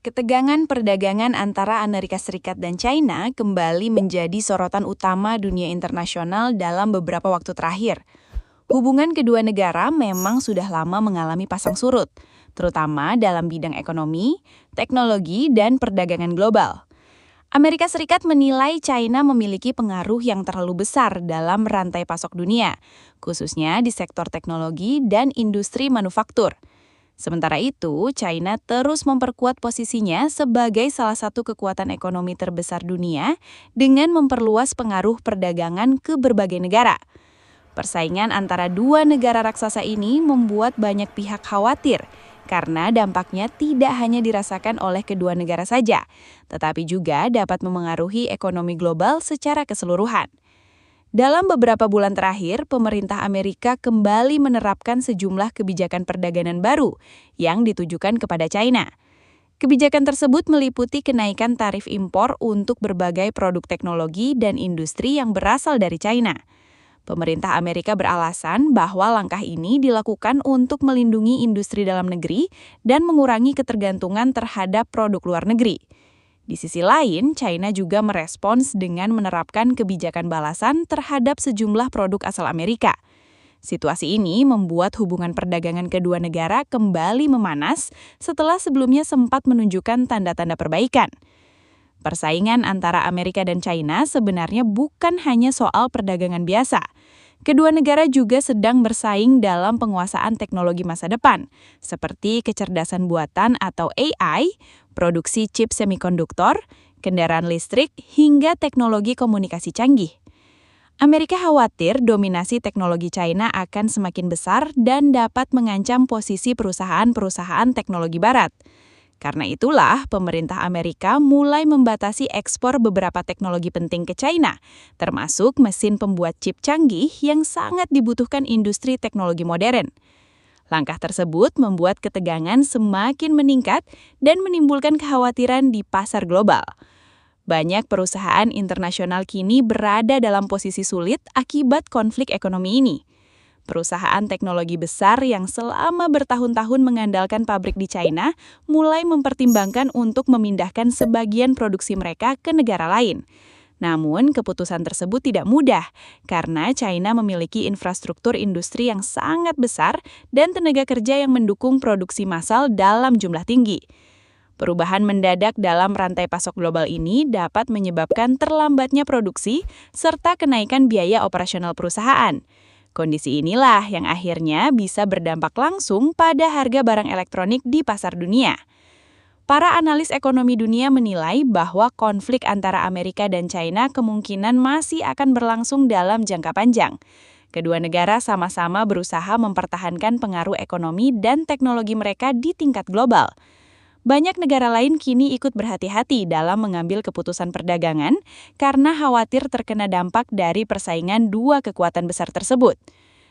Ketegangan perdagangan antara Amerika Serikat dan China kembali menjadi sorotan utama dunia internasional dalam beberapa waktu terakhir. Hubungan kedua negara memang sudah lama mengalami pasang surut, terutama dalam bidang ekonomi, teknologi, dan perdagangan global. Amerika Serikat menilai China memiliki pengaruh yang terlalu besar dalam rantai pasok dunia, khususnya di sektor teknologi dan industri manufaktur. Sementara itu, China terus memperkuat posisinya sebagai salah satu kekuatan ekonomi terbesar dunia dengan memperluas pengaruh perdagangan ke berbagai negara. Persaingan antara dua negara raksasa ini membuat banyak pihak khawatir karena dampaknya tidak hanya dirasakan oleh kedua negara saja, tetapi juga dapat memengaruhi ekonomi global secara keseluruhan. Dalam beberapa bulan terakhir, pemerintah Amerika kembali menerapkan sejumlah kebijakan perdagangan baru yang ditujukan kepada China. Kebijakan tersebut meliputi kenaikan tarif impor untuk berbagai produk teknologi dan industri yang berasal dari China. Pemerintah Amerika beralasan bahwa langkah ini dilakukan untuk melindungi industri dalam negeri dan mengurangi ketergantungan terhadap produk luar negeri. Di sisi lain, China juga merespons dengan menerapkan kebijakan balasan terhadap sejumlah produk asal Amerika. Situasi ini membuat hubungan perdagangan kedua negara kembali memanas setelah sebelumnya sempat menunjukkan tanda-tanda perbaikan. Persaingan antara Amerika dan China sebenarnya bukan hanya soal perdagangan biasa. Kedua negara juga sedang bersaing dalam penguasaan teknologi masa depan, seperti kecerdasan buatan atau AI, produksi chip semikonduktor, kendaraan listrik, hingga teknologi komunikasi canggih. Amerika khawatir dominasi teknologi China akan semakin besar dan dapat mengancam posisi perusahaan-perusahaan teknologi barat. Karena itulah, pemerintah Amerika mulai membatasi ekspor beberapa teknologi penting ke China, termasuk mesin pembuat chip canggih yang sangat dibutuhkan industri teknologi modern. Langkah tersebut membuat ketegangan semakin meningkat dan menimbulkan kekhawatiran di pasar global. Banyak perusahaan internasional kini berada dalam posisi sulit akibat konflik ekonomi ini. Perusahaan teknologi besar yang selama bertahun-tahun mengandalkan pabrik di China mulai mempertimbangkan untuk memindahkan sebagian produksi mereka ke negara lain. Namun, keputusan tersebut tidak mudah karena China memiliki infrastruktur industri yang sangat besar dan tenaga kerja yang mendukung produksi massal dalam jumlah tinggi. Perubahan mendadak dalam rantai pasok global ini dapat menyebabkan terlambatnya produksi serta kenaikan biaya operasional perusahaan. Kondisi inilah yang akhirnya bisa berdampak langsung pada harga barang elektronik di pasar dunia. Para analis ekonomi dunia menilai bahwa konflik antara Amerika dan China kemungkinan masih akan berlangsung dalam jangka panjang. Kedua negara sama-sama berusaha mempertahankan pengaruh ekonomi dan teknologi mereka di tingkat global. Banyak negara lain kini ikut berhati-hati dalam mengambil keputusan perdagangan karena khawatir terkena dampak dari persaingan dua kekuatan besar tersebut.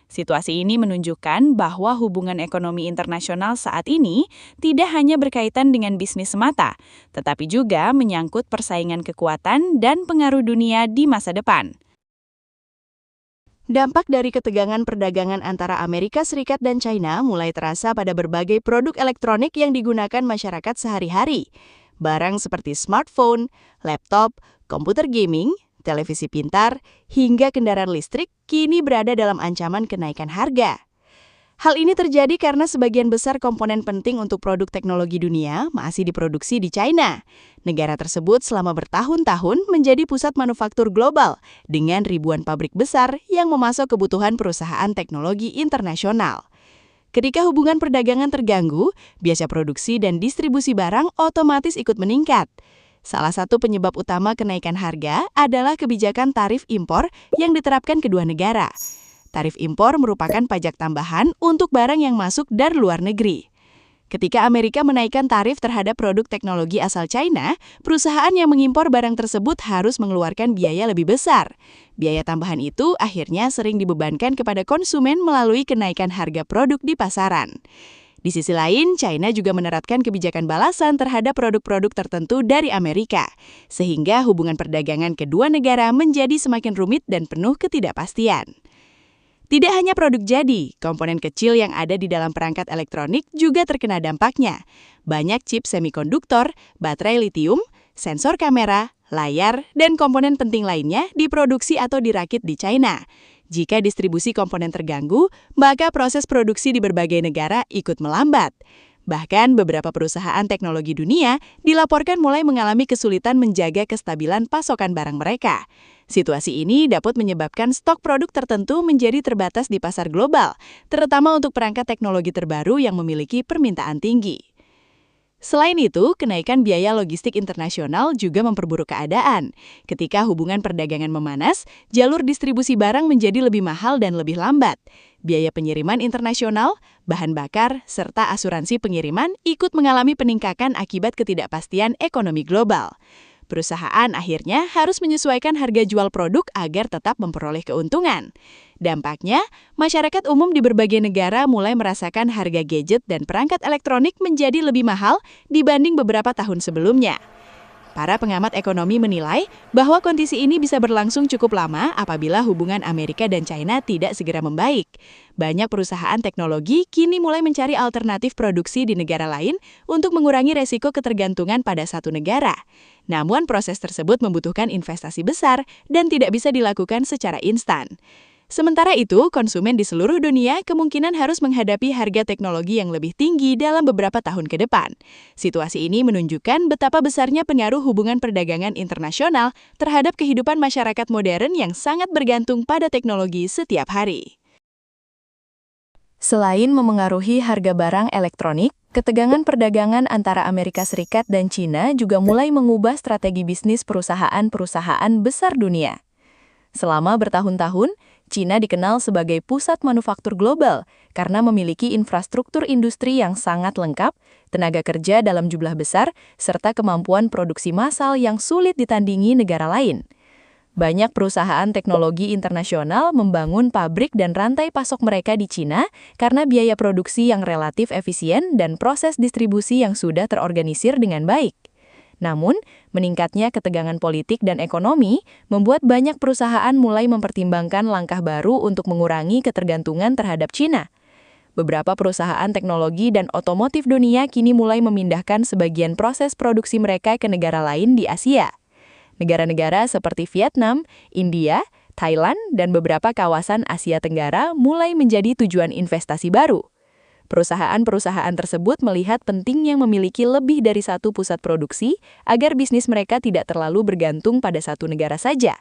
Situasi ini menunjukkan bahwa hubungan ekonomi internasional saat ini tidak hanya berkaitan dengan bisnis semata, tetapi juga menyangkut persaingan kekuatan dan pengaruh dunia di masa depan. Dampak dari ketegangan perdagangan antara Amerika Serikat dan China mulai terasa pada berbagai produk elektronik yang digunakan masyarakat sehari-hari. Barang seperti smartphone, laptop, komputer gaming, televisi pintar, hingga kendaraan listrik kini berada dalam ancaman kenaikan harga. Hal ini terjadi karena sebagian besar komponen penting untuk produk teknologi dunia masih diproduksi di China. Negara tersebut selama bertahun-tahun menjadi pusat manufaktur global dengan ribuan pabrik besar yang memasok kebutuhan perusahaan teknologi internasional. Ketika hubungan perdagangan terganggu, biaya produksi dan distribusi barang otomatis ikut meningkat. Salah satu penyebab utama kenaikan harga adalah kebijakan tarif impor yang diterapkan kedua negara. Tarif impor merupakan pajak tambahan untuk barang yang masuk dari luar negeri. Ketika Amerika menaikkan tarif terhadap produk teknologi asal China, perusahaan yang mengimpor barang tersebut harus mengeluarkan biaya lebih besar. Biaya tambahan itu akhirnya sering dibebankan kepada konsumen melalui kenaikan harga produk di pasaran. Di sisi lain, China juga menerapkan kebijakan balasan terhadap produk-produk tertentu dari Amerika, sehingga hubungan perdagangan kedua negara menjadi semakin rumit dan penuh ketidakpastian. Tidak hanya produk jadi, komponen kecil yang ada di dalam perangkat elektronik juga terkena dampaknya. Banyak chip semikonduktor, baterai litium, sensor kamera, layar, dan komponen penting lainnya diproduksi atau dirakit di China. Jika distribusi komponen terganggu, maka proses produksi di berbagai negara ikut melambat. Bahkan beberapa perusahaan teknologi dunia dilaporkan mulai mengalami kesulitan menjaga kestabilan pasokan barang mereka. Situasi ini dapat menyebabkan stok produk tertentu menjadi terbatas di pasar global, terutama untuk perangkat teknologi terbaru yang memiliki permintaan tinggi. Selain itu, kenaikan biaya logistik internasional juga memperburuk keadaan. Ketika hubungan perdagangan memanas, jalur distribusi barang menjadi lebih mahal dan lebih lambat. Biaya pengiriman internasional, bahan bakar, serta asuransi pengiriman ikut mengalami peningkatan akibat ketidakpastian ekonomi global. Perusahaan akhirnya harus menyesuaikan harga jual produk agar tetap memperoleh keuntungan. Dampaknya, masyarakat umum di berbagai negara mulai merasakan harga gadget dan perangkat elektronik menjadi lebih mahal dibanding beberapa tahun sebelumnya. Para pengamat ekonomi menilai bahwa kondisi ini bisa berlangsung cukup lama apabila hubungan Amerika dan China tidak segera membaik. Banyak perusahaan teknologi kini mulai mencari alternatif produksi di negara lain untuk mengurangi resiko ketergantungan pada satu negara. Namun proses tersebut membutuhkan investasi besar dan tidak bisa dilakukan secara instan. Sementara itu, konsumen di seluruh dunia kemungkinan harus menghadapi harga teknologi yang lebih tinggi dalam beberapa tahun ke depan. Situasi ini menunjukkan betapa besarnya pengaruh hubungan perdagangan internasional terhadap kehidupan masyarakat modern yang sangat bergantung pada teknologi setiap hari. Selain memengaruhi harga barang elektronik, ketegangan perdagangan antara Amerika Serikat dan China juga mulai mengubah strategi bisnis perusahaan-perusahaan besar dunia. Selama bertahun-tahun, China dikenal sebagai pusat manufaktur global karena memiliki infrastruktur industri yang sangat lengkap, tenaga kerja dalam jumlah besar, serta kemampuan produksi massal yang sulit ditandingi negara lain. Banyak perusahaan teknologi internasional membangun pabrik dan rantai pasok mereka di China karena biaya produksi yang relatif efisien dan proses distribusi yang sudah terorganisir dengan baik. Namun, meningkatnya ketegangan politik dan ekonomi membuat banyak perusahaan mulai mempertimbangkan langkah baru untuk mengurangi ketergantungan terhadap China. Beberapa perusahaan teknologi dan otomotif dunia kini mulai memindahkan sebagian proses produksi mereka ke negara lain di Asia. Negara-negara seperti Vietnam, India, Thailand, dan beberapa kawasan Asia Tenggara mulai menjadi tujuan investasi baru. Perusahaan-perusahaan tersebut melihat pentingnya memiliki lebih dari satu pusat produksi agar bisnis mereka tidak terlalu bergantung pada satu negara saja.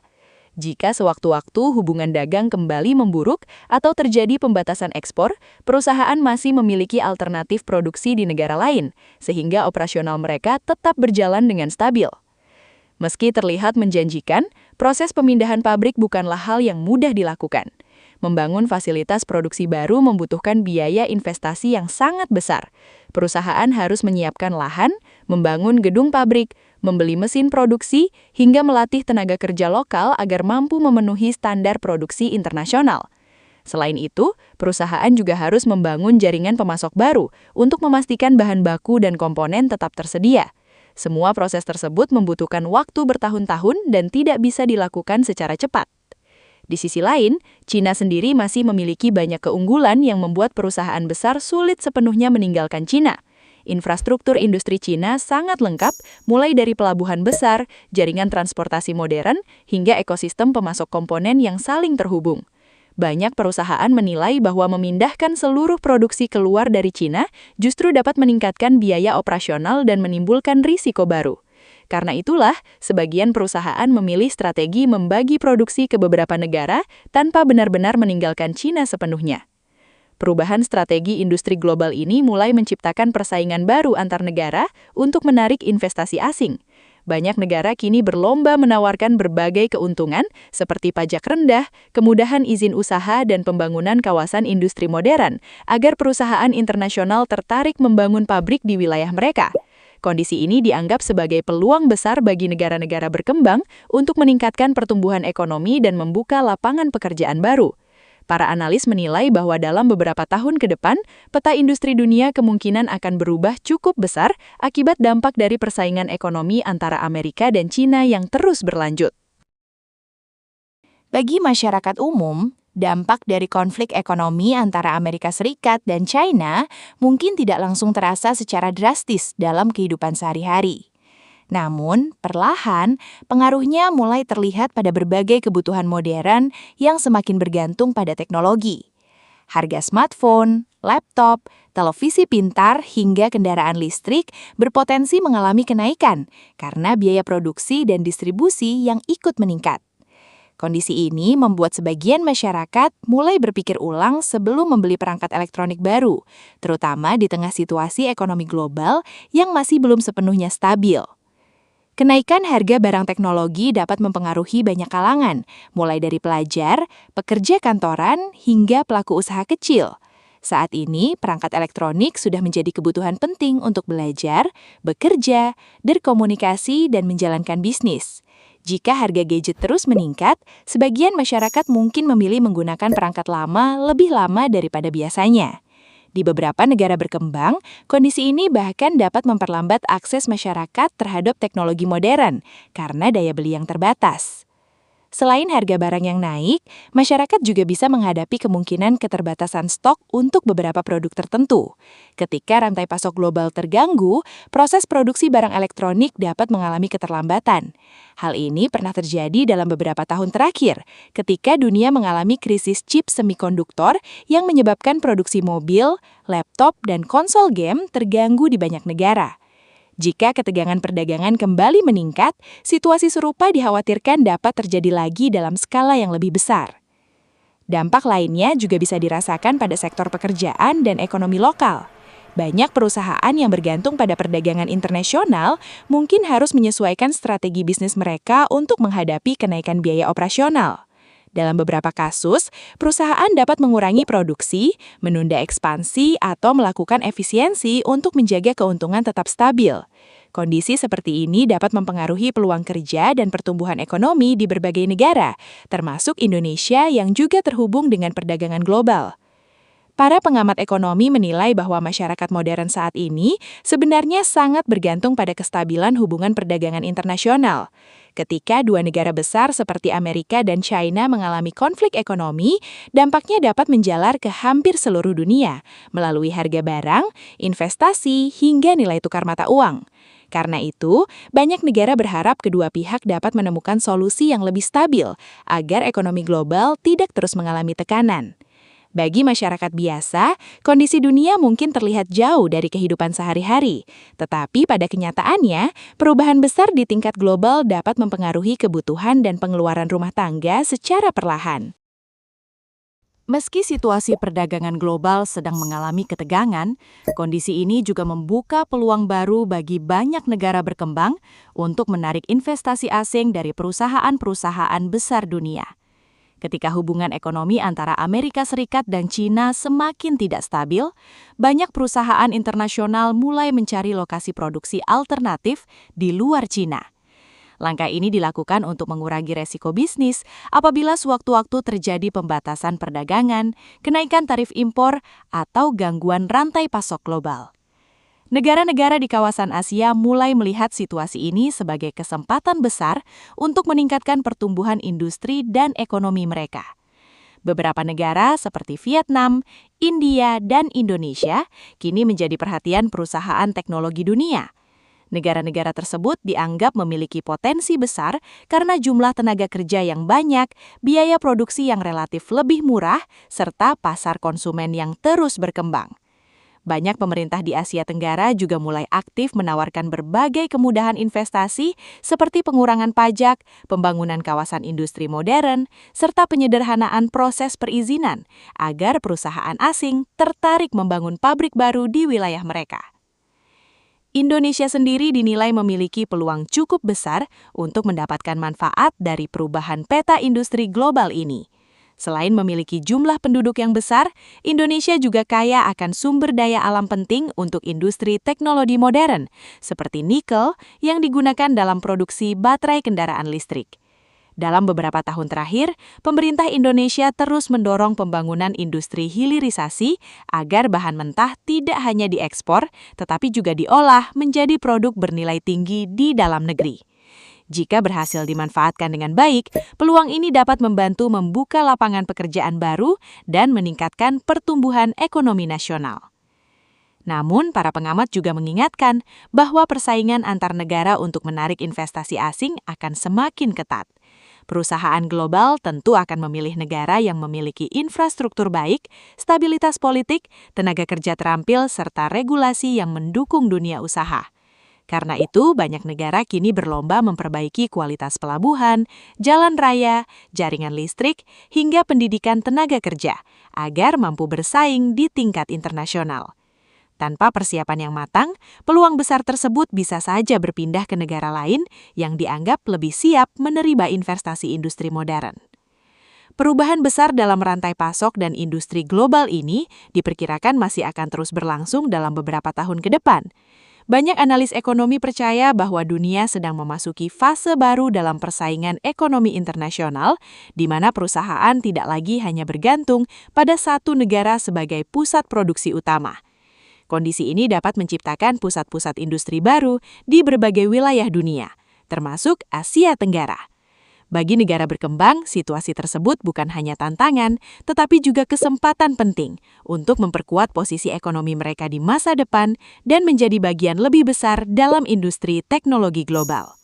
Jika sewaktu-waktu hubungan dagang kembali memburuk atau terjadi pembatasan ekspor, perusahaan masih memiliki alternatif produksi di negara lain, sehingga operasional mereka tetap berjalan dengan stabil. Meski terlihat menjanjikan, proses pemindahan pabrik bukanlah hal yang mudah dilakukan. Membangun fasilitas produksi baru membutuhkan biaya investasi yang sangat besar. Perusahaan harus menyiapkan lahan, membangun gedung pabrik, membeli mesin produksi, hingga melatih tenaga kerja lokal agar mampu memenuhi standar produksi internasional. Selain itu, perusahaan juga harus membangun jaringan pemasok baru untuk memastikan bahan baku dan komponen tetap tersedia. Semua proses tersebut membutuhkan waktu bertahun-tahun dan tidak bisa dilakukan secara cepat. Di sisi lain, China sendiri masih memiliki banyak keunggulan yang membuat perusahaan besar sulit sepenuhnya meninggalkan China. Infrastruktur industri China sangat lengkap, mulai dari pelabuhan besar, jaringan transportasi modern, hingga ekosistem pemasok komponen yang saling terhubung. Banyak perusahaan menilai bahwa memindahkan seluruh produksi keluar dari China justru dapat meningkatkan biaya operasional dan menimbulkan risiko baru. Karena itulah, sebagian perusahaan memilih strategi membagi produksi ke beberapa negara tanpa benar-benar meninggalkan China sepenuhnya. Perubahan strategi industri global ini mulai menciptakan persaingan baru antar negara untuk menarik investasi asing. Banyak negara kini berlomba menawarkan berbagai keuntungan seperti pajak rendah, kemudahan izin usaha, dan pembangunan kawasan industri modern agar perusahaan internasional tertarik membangun pabrik di wilayah mereka. Kondisi ini dianggap sebagai peluang besar bagi negara-negara berkembang untuk meningkatkan pertumbuhan ekonomi dan membuka lapangan pekerjaan baru. Para analis menilai bahwa dalam beberapa tahun ke depan, peta industri dunia kemungkinan akan berubah cukup besar akibat dampak dari persaingan ekonomi antara Amerika dan China yang terus berlanjut. Bagi masyarakat umum, Dampak dari konflik ekonomi antara Amerika Serikat dan China mungkin tidak langsung terasa secara drastis dalam kehidupan sehari-hari. Namun, perlahan, pengaruhnya mulai terlihat pada berbagai kebutuhan modern yang semakin bergantung pada teknologi. Harga smartphone, laptop, televisi pintar, hingga kendaraan listrik berpotensi mengalami kenaikan karena biaya produksi dan distribusi yang ikut meningkat. Kondisi ini membuat sebagian masyarakat mulai berpikir ulang sebelum membeli perangkat elektronik baru, terutama di tengah situasi ekonomi global yang masih belum sepenuhnya stabil. Kenaikan harga barang teknologi dapat mempengaruhi banyak kalangan, mulai dari pelajar, pekerja kantoran, hingga pelaku usaha kecil. Saat ini, perangkat elektronik sudah menjadi kebutuhan penting untuk belajar, bekerja, berkomunikasi, dan menjalankan bisnis. Jika harga gadget terus meningkat, sebagian masyarakat mungkin memilih menggunakan perangkat lama lebih lama daripada biasanya. Di beberapa negara berkembang, kondisi ini bahkan dapat memperlambat akses masyarakat terhadap teknologi modern karena daya beli yang terbatas. Selain harga barang yang naik, masyarakat juga bisa menghadapi kemungkinan keterbatasan stok untuk beberapa produk tertentu. Ketika rantai pasok global terganggu, proses produksi barang elektronik dapat mengalami keterlambatan. Hal ini pernah terjadi dalam beberapa tahun terakhir, ketika dunia mengalami krisis chip semikonduktor yang menyebabkan produksi mobil, laptop, dan konsol game terganggu di banyak negara. Jika ketegangan perdagangan kembali meningkat, situasi serupa dikhawatirkan dapat terjadi lagi dalam skala yang lebih besar. Dampak lainnya juga bisa dirasakan pada sektor pekerjaan dan ekonomi lokal. Banyak perusahaan yang bergantung pada perdagangan internasional mungkin harus menyesuaikan strategi bisnis mereka untuk menghadapi kenaikan biaya operasional. Dalam beberapa kasus, perusahaan dapat mengurangi produksi, menunda ekspansi, atau melakukan efisiensi untuk menjaga keuntungan tetap stabil. Kondisi seperti ini dapat mempengaruhi peluang kerja dan pertumbuhan ekonomi di berbagai negara, termasuk Indonesia yang juga terhubung dengan perdagangan global. Para pengamat ekonomi menilai bahwa masyarakat modern saat ini sebenarnya sangat bergantung pada kestabilan hubungan perdagangan internasional. Ketika dua negara besar seperti Amerika dan China mengalami konflik ekonomi, dampaknya dapat menjalar ke hampir seluruh dunia, melalui harga barang, investasi, hingga nilai tukar mata uang. Karena itu, banyak negara berharap kedua pihak dapat menemukan solusi yang lebih stabil, agar ekonomi global tidak terus mengalami tekanan. Bagi masyarakat biasa, kondisi dunia mungkin terlihat jauh dari kehidupan sehari-hari. Tetapi pada kenyataannya, perubahan besar di tingkat global dapat mempengaruhi kebutuhan dan pengeluaran rumah tangga secara perlahan. Meski situasi perdagangan global sedang mengalami ketegangan, kondisi ini juga membuka peluang baru bagi banyak negara berkembang untuk menarik investasi asing dari perusahaan-perusahaan besar dunia. Ketika hubungan ekonomi antara Amerika Serikat dan China semakin tidak stabil, banyak perusahaan internasional mulai mencari lokasi produksi alternatif di luar China. Langkah ini dilakukan untuk mengurangi resiko bisnis apabila sewaktu-waktu terjadi pembatasan perdagangan, kenaikan tarif impor, atau gangguan rantai pasok global. Negara-negara di kawasan Asia mulai melihat situasi ini sebagai kesempatan besar untuk meningkatkan pertumbuhan industri dan ekonomi mereka. Beberapa negara seperti Vietnam, India, dan Indonesia kini menjadi perhatian perusahaan teknologi dunia. Negara-negara tersebut dianggap memiliki potensi besar karena jumlah tenaga kerja yang banyak, biaya produksi yang relatif lebih murah, serta pasar konsumen yang terus berkembang. Banyak pemerintah di Asia Tenggara juga mulai aktif menawarkan berbagai kemudahan investasi seperti pengurangan pajak, pembangunan kawasan industri modern, serta penyederhanaan proses perizinan agar perusahaan asing tertarik membangun pabrik baru di wilayah mereka. Indonesia sendiri dinilai memiliki peluang cukup besar untuk mendapatkan manfaat dari perubahan peta industri global ini. Selain memiliki jumlah penduduk yang besar, Indonesia juga kaya akan sumber daya alam penting untuk industri teknologi modern, seperti nikel yang digunakan dalam produksi baterai kendaraan listrik. Dalam beberapa tahun terakhir, pemerintah Indonesia terus mendorong pembangunan industri hilirisasi agar bahan mentah tidak hanya diekspor, tetapi juga diolah menjadi produk bernilai tinggi di dalam negeri. Jika berhasil dimanfaatkan dengan baik, peluang ini dapat membantu membuka lapangan pekerjaan baru dan meningkatkan pertumbuhan ekonomi nasional. Namun, para pengamat juga mengingatkan bahwa persaingan antar negara untuk menarik investasi asing akan semakin ketat. Perusahaan global tentu akan memilih negara yang memiliki infrastruktur baik, stabilitas politik, tenaga kerja terampil, serta regulasi yang mendukung dunia usaha. Karena itu, banyak negara kini berlomba memperbaiki kualitas pelabuhan, jalan raya, jaringan listrik, hingga pendidikan tenaga kerja, agar mampu bersaing di tingkat internasional. Tanpa persiapan yang matang, peluang besar tersebut bisa saja berpindah ke negara lain yang dianggap lebih siap menerima investasi industri modern. Perubahan besar dalam rantai pasok dan industri global ini diperkirakan masih akan terus berlangsung dalam beberapa tahun ke depan. Banyak analis ekonomi percaya bahwa dunia sedang memasuki fase baru dalam persaingan ekonomi internasional, di mana perusahaan tidak lagi hanya bergantung pada satu negara sebagai pusat produksi utama. Kondisi ini dapat menciptakan pusat-pusat industri baru di berbagai wilayah dunia, termasuk Asia Tenggara. Bagi negara berkembang, situasi tersebut bukan hanya tantangan, tetapi juga kesempatan penting untuk memperkuat posisi ekonomi mereka di masa depan dan menjadi bagian lebih besar dalam industri teknologi global.